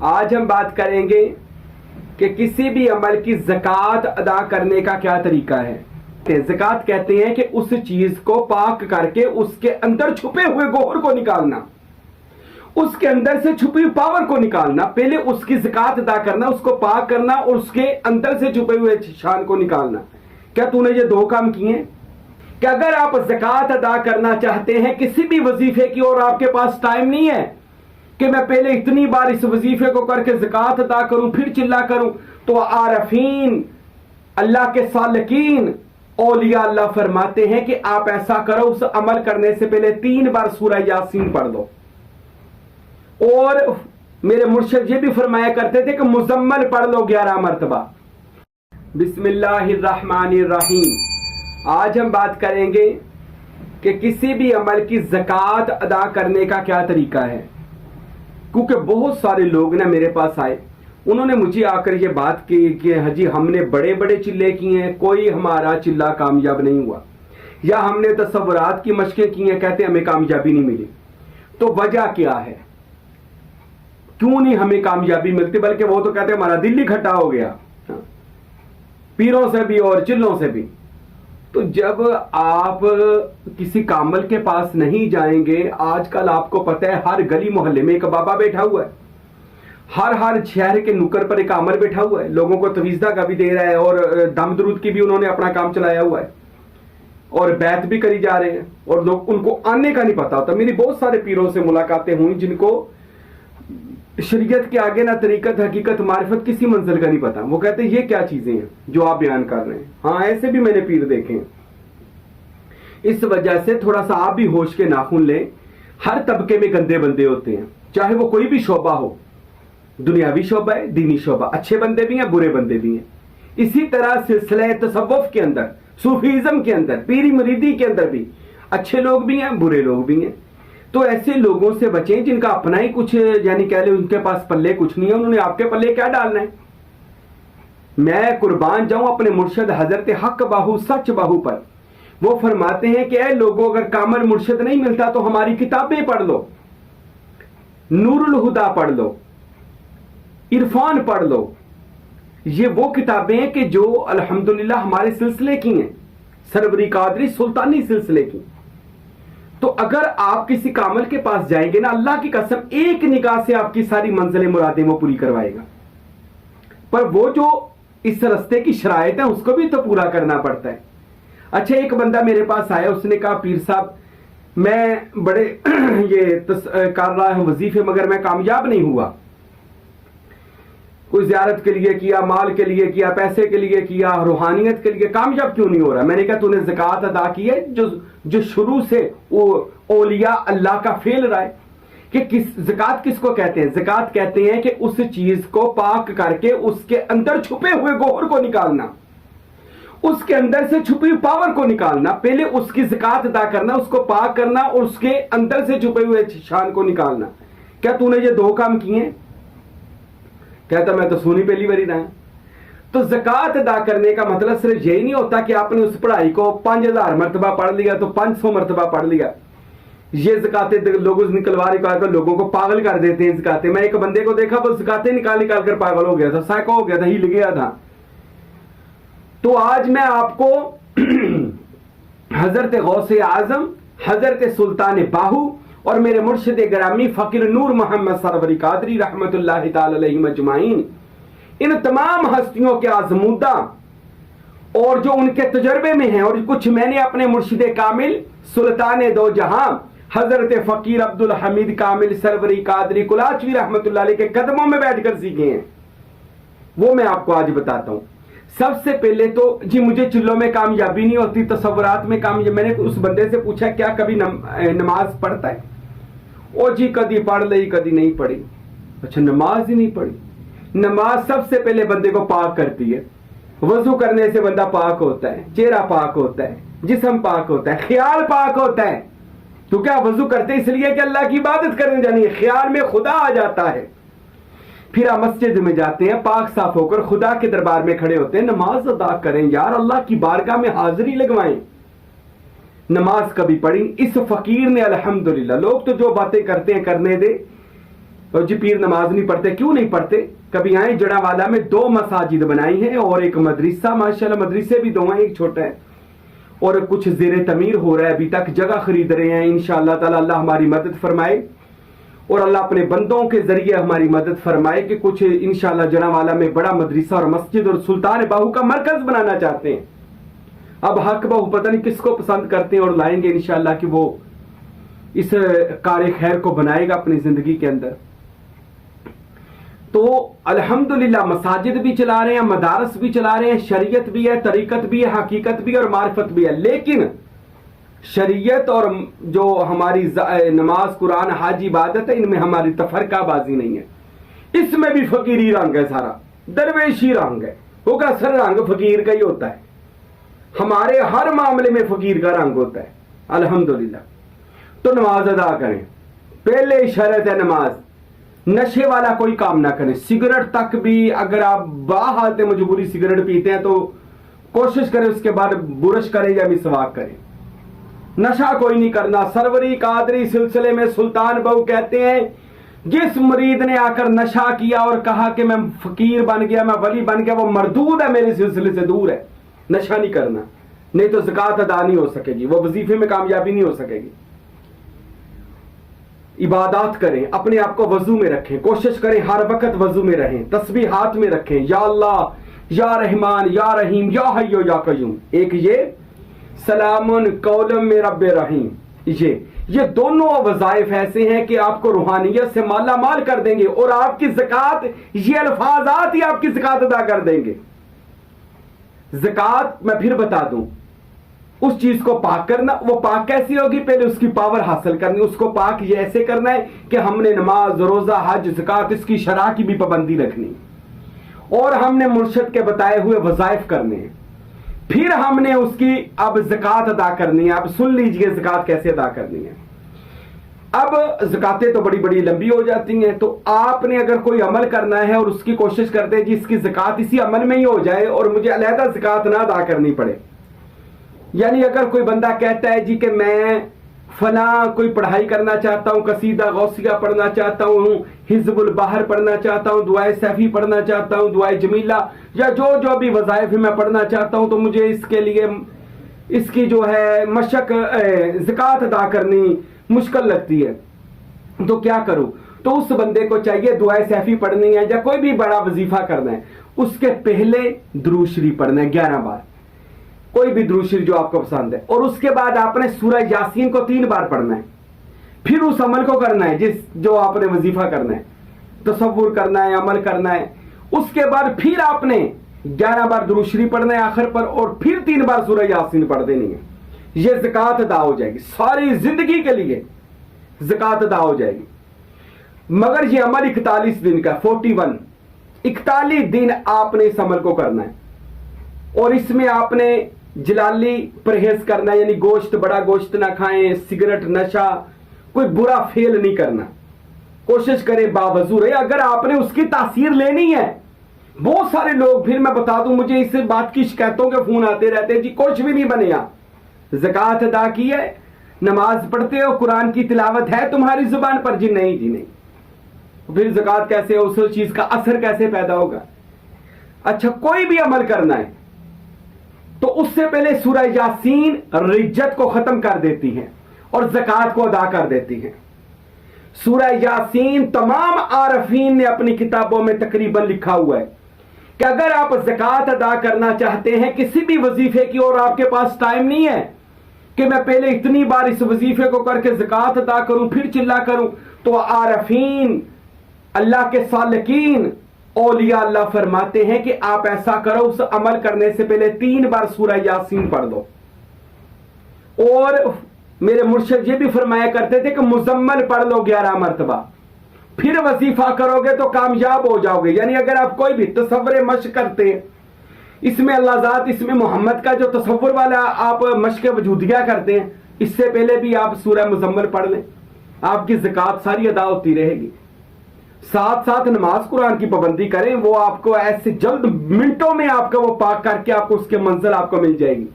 آج ہم بات کریں گے کہ کسی بھی عمل کی زکوٰۃ ادا کرنے کا کیا طریقہ ہے۔ زکوٰۃ کہتے ہیں کہ اس چیز کو پاک کر کے اس کے اندر چھپے ہوئے گوہر کو نکالنا، اس کے اندر سے چھپی ہوئی پاور کو نکالنا، پہلے اس کی زکوٰۃ ادا کرنا، اس کو پاک کرنا اور اس کے اندر سے چھپے ہوئے شان کو نکالنا۔ کیا تو نے یہ دو کام کیے ہیں؟ کہ اگر آپ زکوٰۃ ادا کرنا چاہتے ہیں کسی بھی وظیفے کی اور آپ کے پاس ٹائم نہیں ہے کہ میں پہلے اتنی بار اس وظیفے کو کر کے زکوٰۃ ادا کروں پھر چلا کروں، تو عارفین، اللہ کے سالکین، اولیاء اللہ فرماتے ہیں کہ آپ ایسا کرو، اس عمل کرنے سے پہلے 3 بار سورہ یاسین پڑھ دو۔ اور میرے مرشد یہ بھی فرمایا کرتے تھے کہ مزمل پڑھ لو 11 مرتبہ۔ بسم اللہ الرحمن الرحیم۔ آج ہم بات کریں گے کہ کسی بھی عمل کی زکوٰۃ ادا کرنے کا کیا طریقہ ہے، کیونکہ بہت سارے لوگ نا میرے پاس آئے، انہوں نے مجھے آ کر یہ بات کی کہ حجی ہم نے بڑے بڑے چلے کیے ہیں، کوئی ہمارا چلہ کامیاب نہیں ہوا، یا ہم نے تصورات کی مشقیں کی ہیں، کہتے ہیں ہمیں کامیابی نہیں ملی۔ تو وجہ کیا ہے، کیوں نہیں ہمیں کامیابی ملتی؟ بلکہ وہ تو کہتے ہیں ہمارا دل ہی کھٹا ہو گیا، پیروں سے بھی اور چلوں سے بھی۔ تو جب آپ کسی کامل کے پاس نہیں جائیں گے، آج کل آپ کو پتہ ہے ہر گلی محلے میں ایک بابا بیٹھا ہوا ہے، ہر شہر کے نکر پر ایک عامل بیٹھا ہوا ہے، لوگوں کو تویزدہ کا بھی دے رہا ہے اور دم درود کی بھی انہوں نے اپنا کام چلایا ہوا ہے، اور بیعت بھی کری جا رہے ہیں، اور لوگ ان کو آنے کا نہیں پتا ہوتا۔ میری بہت سارے پیروں سے ملاقاتیں ہوئی جن کو شریعت کے آگے نہ طریقت، حقیقت، معرفت کسی منزل کا نہیں پتا۔ وہ کہتے ہیں یہ کیا چیزیں ہیں جو آپ بیان کر رہے ہیں؟ ہاں ایسے بھی میں نے پیر دیکھے ہیں۔ اس وجہ سے تھوڑا سا آپ بھی ہوش کے ناخن لیں۔ ہر طبقے میں گندے بندے ہوتے ہیں، چاہے وہ کوئی بھی شعبہ ہو، دنیاوی شعبہ ہے، دینی شعبہ، اچھے بندے بھی ہیں، برے بندے بھی ہیں۔ اسی طرح سلسلہ تصوف کے اندر، صوفیزم کے اندر، پیری مریدی کے اندر بھی اچھے لوگ بھی ہیں، برے لوگ بھی ہیں۔ تو ایسے لوگوں سے بچیں جن کا اپنا ہی کچھ یعنی کہہ لیں ان کے پاس پلے کچھ نہیں ہے، انہوں نے آپ کے پلے کیا ڈالنا ہے؟ میں قربان جاؤں اپنے مرشد حضرت حق باہو سچ باہو پر، وہ فرماتے ہیں کہ اے لوگوں، اگر کامل مرشد نہیں ملتا تو ہماری کتابیں پڑھ لو، نور الہدا پڑھ لو، عرفان پڑھ لو۔ یہ وہ کتابیں ہیں کہ جو الحمدللہ ہمارے سلسلے کی ہیں، سروری قادری سلطانی سلسلے کی۔ تو اگر آپ کسی کامل کے پاس جائیں گے نا، اللہ کی قسم ایک نگاہ سے آپ کی ساری منزلیں مرادیں وہ پوری کروائے گا، پر وہ جو اس رستے کی شرائط ہیں اس کو بھی تو پورا کرنا پڑتا ہے۔ اچھا، ایک بندہ میرے پاس آیا، اس نے کہا پیر صاحب میں بڑے یہ کر رہا ہوں وظیفے مگر میں کامیاب نہیں ہوا، کوئی زیارت کے لیے کیا، مال کے لیے کیا، پیسے کے لیے کیا، روحانیت کے لیے، کامیاب کیوں نہیں ہو رہا؟ میں نے کہا تو نے زکوٰۃ ادا کی ہے جو شروع سے وہ اولیاء اللہ کا فعل رہا ہے کہ زکوٰۃ کس کو کہتے ہیں؟ زکوٰۃ کہتے ہیں کہ اس چیز کو پاک کر کے اس کے اندر چھپے ہوئے گوہر کو نکالنا، اس کے اندر سے چھپی ہوئی پاور کو نکالنا، پہلے اس کی زکوٰۃ ادا کرنا، اس کو پاک کرنا اور اس کے اندر سے چھپے ہوئے شان کو نکالنا۔ کیا تو نے یہ دو کام کیے ہیں؟ کہتا میں تو سونی پہلی باری رہا۔ تو زکوٰۃ ادا کرنے کا مطلب صرف یہی نہیں ہوتا کہ آپ نے اس پڑھائی کو 5000 مرتبہ پڑھ لیا تو 500 مرتبہ پڑھ لیا۔ یہ زکاتیں لوگ نکلوا کر لوگوں کو پاگل کر دیتے ہیں زکاتیں۔ میں ایک بندے کو دیکھا وہ زکاتیں نکال کر پاگل ہو گیا تھا، سائیکو ہو گیا تھا، ہل گیا تھا۔ تو آج میں آپ کو حضرت غوث اعظم، حضرت سلطان باہو اور میرے مرشد گرامی فقیر نور محمد سروری قادری رحمت اللہ تعالی علیہ مجمعین، ان تمام ہستیوں کے آزمودہ اور جو ان کے تجربے میں ہیں، اور کچھ میں نے اپنے مرشد کامل سلطان دو جہاں حضرت فقیر عبدالحمید کامل سروری قادری کلاچوی رحمت اللہ علیہ کے قدموں میں بیٹھ کر سیکھے ہیں، وہ میں آپ کو آج بتاتا ہوں۔ سب سے پہلے تو جی مجھے چلوں میں کامیابی نہیں ہوتی، تصورات میں کامیابی۔ میں نے اس بندے سے پوچھا کیا کبھی نماز پڑھتا ہے؟ او جی کدی پڑھ لئی کدی نہیں پڑھی۔ اچھا، نماز ہی نہیں پڑھی؟ نماز سب سے پہلے بندے کو پاک کرتی ہے، وضو کرنے سے بندہ پاک ہوتا ہے، چہرہ پاک ہوتا ہے، جسم پاک ہوتا ہے، خیال پاک ہوتا ہے۔ تو کیا وضو کرتے اس لیے کہ اللہ کی عبادت کرنے جانی ہے، خیال میں خدا آ جاتا ہے، پھر آپ مسجد میں جاتے ہیں پاک صاف ہو کر خدا کے دربار میں کھڑے ہوتے ہیں، نماز ادا کریں یار، اللہ کی بارگاہ میں حاضری لگوائیں۔ نماز کبھی پڑھی؟ اس فقیر نے الحمدللہ، لوگ تو جو باتیں کرتے ہیں کرنے دے، اور جی پیر نماز نہیں پڑھتے، کیوں نہیں پڑھتے؟ کبھی آئیں جڑاوالا میں 2 مساجد بنائی ہیں اور ایک مدرسہ، ماشاءاللہ مدرسے بھی 2 ہیں، ایک چھوٹا ہے اور کچھ زیر تعمیر ہو رہا ہے، ابھی تک جگہ خرید رہے ہیں، انشاءاللہ تعالی اللہ ہماری مدد فرمائے اور اللہ اپنے بندوں کے ذریعے ہماری مدد فرمائے کہ کچھ انشاءاللہ جڑاوالا میں بڑا مدرسہ اور مسجد اور سلطان باہو کا مرکز بنانا چاہتے ہیں۔ اب حق بہو پتہ نہیں کس کو پسند کرتے ہیں اور لائیں گے انشاءاللہ کہ وہ اس کار خیر کو بنائے گا اپنی زندگی کے اندر۔ تو الحمدللہ مساجد بھی چلا رہے ہیں، مدارس بھی چلا رہے ہیں، شریعت بھی ہے، طریقت بھی ہے، حقیقت بھی ہے اور معرفت بھی ہے، لیکن شریعت اور جو ہماری نماز، قرآن، حج، عبادت ہے، ان میں ہماری تفرقہ بازی نہیں ہے۔ اس میں بھی فقیری رنگ ہے، سارا درویشی رنگ ہے، وہ کا اصل رنگ فقیر کا ہی ہوتا ہے، ہمارے ہر معاملے میں فقیر کا رنگ ہوتا ہے الحمدللہ۔ تو نماز ادا کریں، پہلے شرط ہے نماز، نشے والا کوئی کام نہ کریں، سگریٹ تک بھی اگر آپ باحالت مجبوری سگریٹ پیتے ہیں تو کوشش کریں اس کے بعد برش کریں یا مسواک کریں۔ نشہ کوئی نہیں کرنا۔ سروری قادری سلسلے میں سلطان بہو کہتے ہیں جس مرید نے آ کر نشہ کیا اور کہا کہ میں فقیر بن گیا، میں ولی بن گیا، وہ مردود ہے، میرے سلسلے سے دور ہے۔ نشہ نہیں کرنا، نہیں تو زکوٰۃ ادا نہیں ہو سکے گی، وہ وظیفے میں کامیابی نہیں ہو سکے گی۔ عبادات کریں، اپنے آپ کو وضو میں رکھیں، کوشش کریں ہر وقت وضو میں رہیں، تسبیح ہاتھ میں رکھیں، یا اللہ، یا رحمان، یا رحیم، یا حی یا قیوم۔ ایک یہ سلام قولم میں رب رحیم، یہ دونوں وظائف ایسے ہیں کہ آپ کو روحانیت سے مالا مال کر دیں گے اور آپ کی زکوٰۃ، یہ الفاظات ہی آپ کی زکوٰۃ ادا کر دیں گے۔ زکوٰۃ میں پھر بتا دوں، اس چیز کو پاک کرنا، وہ پاک کیسی ہوگی؟ پہلے اس کی پاور حاصل کرنی، اس کو پاک یہ ایسے کرنا ہے کہ ہم نے نماز، روزہ، حج، زکوٰۃ، اس کی شرح کی بھی پابندی رکھنی اور ہم نے مرشد کے بتائے ہوئے وظائف کرنے ہیں، پھر ہم نے اس کی اب زکوٰۃ ادا کرنی ہے۔ اب سن لیجئے زکوٰۃ کیسے ادا کرنی ہے۔ اب زکاتیں تو بڑی بڑی لمبی ہو جاتی ہیں، تو آپ نے اگر کوئی عمل کرنا ہے اور اس کی کوشش کرتے ہیں جی اس کی زکوٰۃ اسی عمل میں ہی ہو جائے اور مجھے علیحدہ زکوٰۃ نہ ادا کرنی پڑے، یعنی اگر کوئی بندہ کہتا ہے جی کہ میں فلاں کوئی پڑھائی کرنا چاہتا ہوں، قصیدہ غوثیہ پڑھنا چاہتا ہوں، حزب البحر پڑھنا چاہتا ہوں، دعائے سیفی پڑھنا چاہتا ہوں، دعائے جمیلہ، یا جو بھی وظائف میں پڑھنا چاہتا ہوں، تو مجھے اس کے لیے اس کی جو ہے مشق زکوٰۃ ادا کرنی مشکل لگتی ہے، تو کیا کروں؟ تو اس بندے کو چاہیے دعائے سیفی پڑھنی ہے یا کوئی بھی بڑا وظیفہ کرنا ہے، اس کے پہلے درود شریف پڑھنا ہے 11 بار، کوئی بھی درود شریف جو آپ کو پسند ہے، اور اس کے بعد آپ نے سورہ یاسین کو 3 بار پڑھنا ہے، پھر اس عمل کو کرنا ہے جو آپ نے وظیفہ کرنا ہے، تصور کرنا ہے، عمل کرنا ہے، اس کے بعد پھر آپ نے 11 بار درود شریف پڑھنا ہے آخر پر، اور پھر 3 بار سورہ یاسین پڑھ دینی ہے۔ یہ زکوٰۃ ادا ہو جائے گی، ساری زندگی کے لیے زکوٰۃ ادا ہو جائے گی۔ مگر یہ عمل 41 دن کا، 41 دن آپ نے اس عمل کو کرنا ہے، اور اس میں آپ نے جلالی پرہیز کرنا ہے، یعنی گوشت، بڑا گوشت نہ کھائیں، سگریٹ، نشہ، کوئی برا فعل نہیں کرنا، کوشش کریں باوضو رہے۔ اگر آپ نے اس کی تاثیر لینی ہے، بہت سارے لوگ، پھر میں بتا دوں، مجھے اس بات کی شکایتوں کے فون آتے رہتے ہیں جی کچھ بھی نہیں بنے، زکوٰۃ ادا کی ہے، نماز پڑھتے ہو، قرآن کی تلاوت ہے تمہاری زبان پر، جی نہیں جی نہیں، پھر زکوٰۃ کیسے، اس چیز کا اثر کیسے پیدا ہوگا؟ اچھا، کوئی بھی عمل کرنا ہے تو اس سے پہلے سورہ یاسین رجت کو ختم کر دیتی ہے اور زکوٰۃ کو ادا کر دیتی ہے۔ سورہ یاسین تمام عارفین نے اپنی کتابوں میں تقریباً لکھا ہوا ہے کہ اگر آپ زکوٰۃ ادا کرنا چاہتے ہیں کسی بھی وظیفے کی اور آپ کے پاس ٹائم نہیں ہے کہ میں پہلے اتنی بار اس وظیفے کو کر کے زکوٰۃ ادا کروں پھر چلا کروں، تو عارفین، اللہ کے سالکین، اولیاء اللہ فرماتے ہیں کہ آپ ایسا کرو، اس عمل کرنے سے پہلے 3 بار سورہ یاسین پڑھ دو۔ اور میرے مرشد یہ بھی فرمایا کرتے تھے کہ مزمل پڑھ لو 11 مرتبہ، پھر وظیفہ کرو گے تو کامیاب ہو جاؤ گے۔ یعنی اگر آپ کوئی بھی تصور مشق کرتے ہیں، اس میں اللہ ذات، اس میں محمد کا جو تصور والا آپ مشق وجودیہ کرتے ہیں، اس سے پہلے بھی آپ سورہ مزمل پڑھ لیں، آپ کی زکوٰۃ ساری ادا ہوتی رہے گی۔ ساتھ ساتھ نماز، قرآن کی پابندی کریں، وہ آپ کو ایسے جلد منٹوں میں آپ کا وہ پاک کر کے آپ کو اس کے منزل آپ کو مل جائے گی۔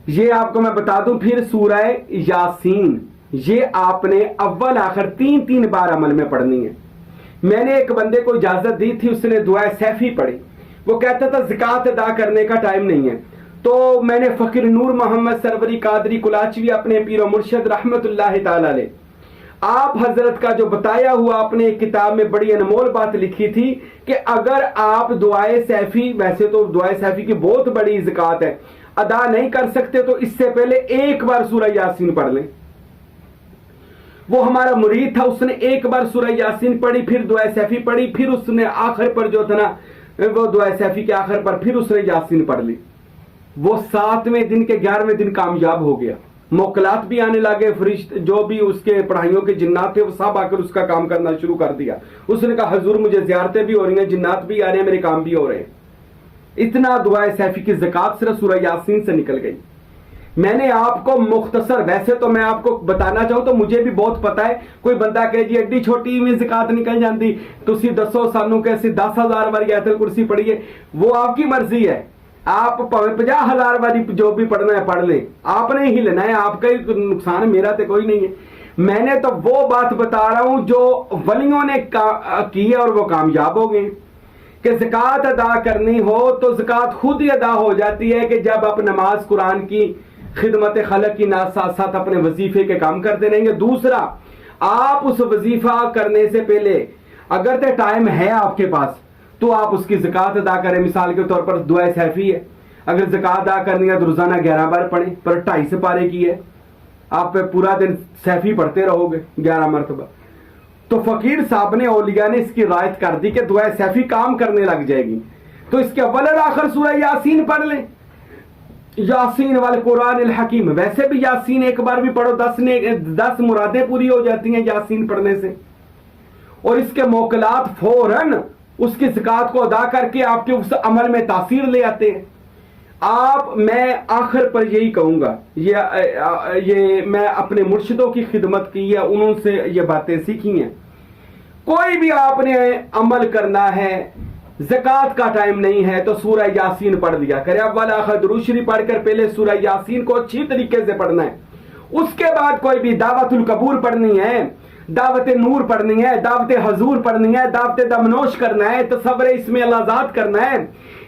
یہ آپ کو میں بتا دوں، پھر سورہ یاسین یہ آپ نے اول آخر 3 بار عمل میں پڑھنی ہے۔ میں نے ایک بندے کو اجازت دی تھی، اس نے دعائے سیفی پڑھی، وہ کہتا تھا زکوٰۃ ادا کرنے کا ٹائم نہیں ہے، تو میں نے فقیر نور محمد سروری قادری کلاچوی اپنے پیر و مرشد رحمت اللہ تعالی علیہ آپ حضرت کا جو بتایا ہوا اپنے ایک کتاب میں بڑی انمول بات لکھی تھی کہ اگر آپ دعائے سیفی، ویسے تو دعائے سیفی کی بہت بڑی زکوٰۃ ہے، ادا نہیں کر سکتے تو اس سے پہلے ایک بار سورہ یاسین پڑھ لیں۔ وہ ہمارا مرید تھا، اس نے ایک بار سورہ یاسین پڑھی، پھر دعائے سیفی پڑھی، پھر اس نے آخر پر جو تھا نا وہ دعائے سیفی کے آخر پر پھر اس نے یاسین پڑھ لی۔ وہ 7ویں دن کے 11ویں دن کامیاب ہو گیا، موکلات بھی آنے لگے، فرشتے جو بھی اس کے پڑھائیوں کے جنات تھے وہ سب آ کر اس کا کام کرنا شروع کر دیا۔ اس نے کہا حضور مجھے زیارتیں بھی ہو رہی ہیں، جنات بھی آ رہے ہیں، میرے کام بھی ہو رہے ہیں۔ اتنا دعائے سیفی کی زکوٰۃ صرف سورہ یاسین سے نکل گئی۔ میں نے آپ کو مختصر، ویسے تو میں آپ کو بتانا چاہوں تو مجھے بھی بہت پتا ہے، کوئی بندہ کہے جی ایڈی چھوٹی میں زکوٰۃ نکل جاندی، تسی دسو سانوں کیسی 10,000 باری آیت الکرسی پڑھیے، وہ آپ کی مرضی ہے، آپ 50,000 باری جو بھی پڑھنا ہے پڑھ لیں، آپ نے ہی لینا ہے، آپ کا ہی نقصان ہے، میرا تو کوئی نہیں ہے۔ میں نے تو وہ بات بتا رہا ہوں جو ولیوں نے کی ہے اور وہ کامیاب ہو گئے کہ زکوٰۃ ادا کرنی ہو تو زکوٰۃ خود ہی ادا ہو جاتی ہے کہ جب آپ نماز قرآن کی خدمت خلق کی ساتھ ساتھ اپنے وظیفے کے کام کرتے رہیں گے۔ دوسرا، آپ اس وظیفہ کرنے سے پہلے اگر تو ٹائم ہے آپ کے پاس تو آپ اس کی زکوٰۃ ادا کریں۔ مثال کے طور پر دعائے سیفی ہے، اگر زکوٰۃ ادا کرنی ہے تو روزانہ 11 بار پڑھیں، پر 2.5 پارے کی ہے، آپ پورا دن سیفی پڑھتے رہو گے 11 مرتبہ۔ تو فقیر صاحب نے، اولیاء نے اس کی رعایت کر دی کہ دعائے سیفی کام کرنے لگ جائے گی، تو اس کے اول اور آخر سورہ یاسین پڑھ لیں، یاسین والقرآن الحکیم۔ ویسے بھی یاسین ایک بار بھی پڑھو 10 مرادیں پوری ہو جاتی ہیں یاسین پڑھنے سے، اور اس کے موکلات فوراً اس کی زکوٰۃ کو ادا کر کے آپ کے اس عمل میں تاثیر لے آتے ہیں۔ میں آخر پر یہی کہوں گا، یہ میں اپنے مرشدوں کی خدمت کی ہے، انہوں سے یہ باتیں سیکھی ہیں۔ کوئی بھی آپ نے عمل کرنا ہے، زکوٰۃ کا ٹائم نہیں ہے تو سورہ یاسین پڑھ لیا کرے، اول آخر درود شریف پڑھ کر پہلے سورہ یاسین کو اچھی طریقے سے پڑھنا ہے۔ اس کے بعد کوئی بھی دعوت القبور پڑھنی ہے، دعوت نور پڑھنی ہے، دعوت حضور پڑھنی ہے، دعوت دمنوش کرنا ہے، تصور اسم الازاد کرنا ہے،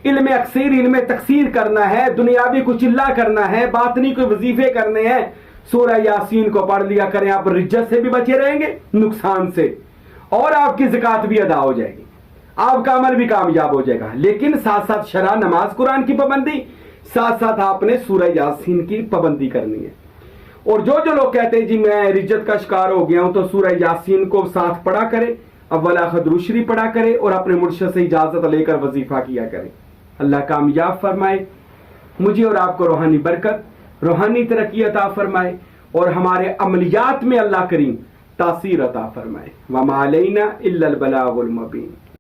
علم اکثیر علم تکثیر کرنا ہے، دنیاوی کچھ اللہ کرنا ہے، باطنی کوئی وظیفے کرنے ہیں، سورہ یاسین کو پڑھ لیا کریں۔ آپ رجت سے بھی بچے رہیں گے، نقصان سے، اور آپ کی زکوٰۃ بھی ادا ہو جائے گی، آپ کا عمل بھی کامیاب ہو جائے گا۔ لیکن ساتھ ساتھ شرع نماز قرآن کی پابندی، ساتھ ساتھ آپ نے سورہ یاسین کی پابندی کرنی ہے۔ اور جو لوگ کہتے ہیں جی میں رجت کا شکار ہو گیا ہوں تو سورہ یاسین کو ساتھ پڑھا کرے، اول آخر درود شریف پڑھا کرے، اور اپنے مرشد سے اجازت لے کر وظیفہ کیا کرے۔ اللہ کامیاب فرمائے، مجھے اور آپ کو روحانی برکت، روحانی ترقی عطا فرمائے، اور ہمارے عملیات میں اللہ کریم تاثیر عطا فرمائے۔ وما علینا الا البلاغ المبین۔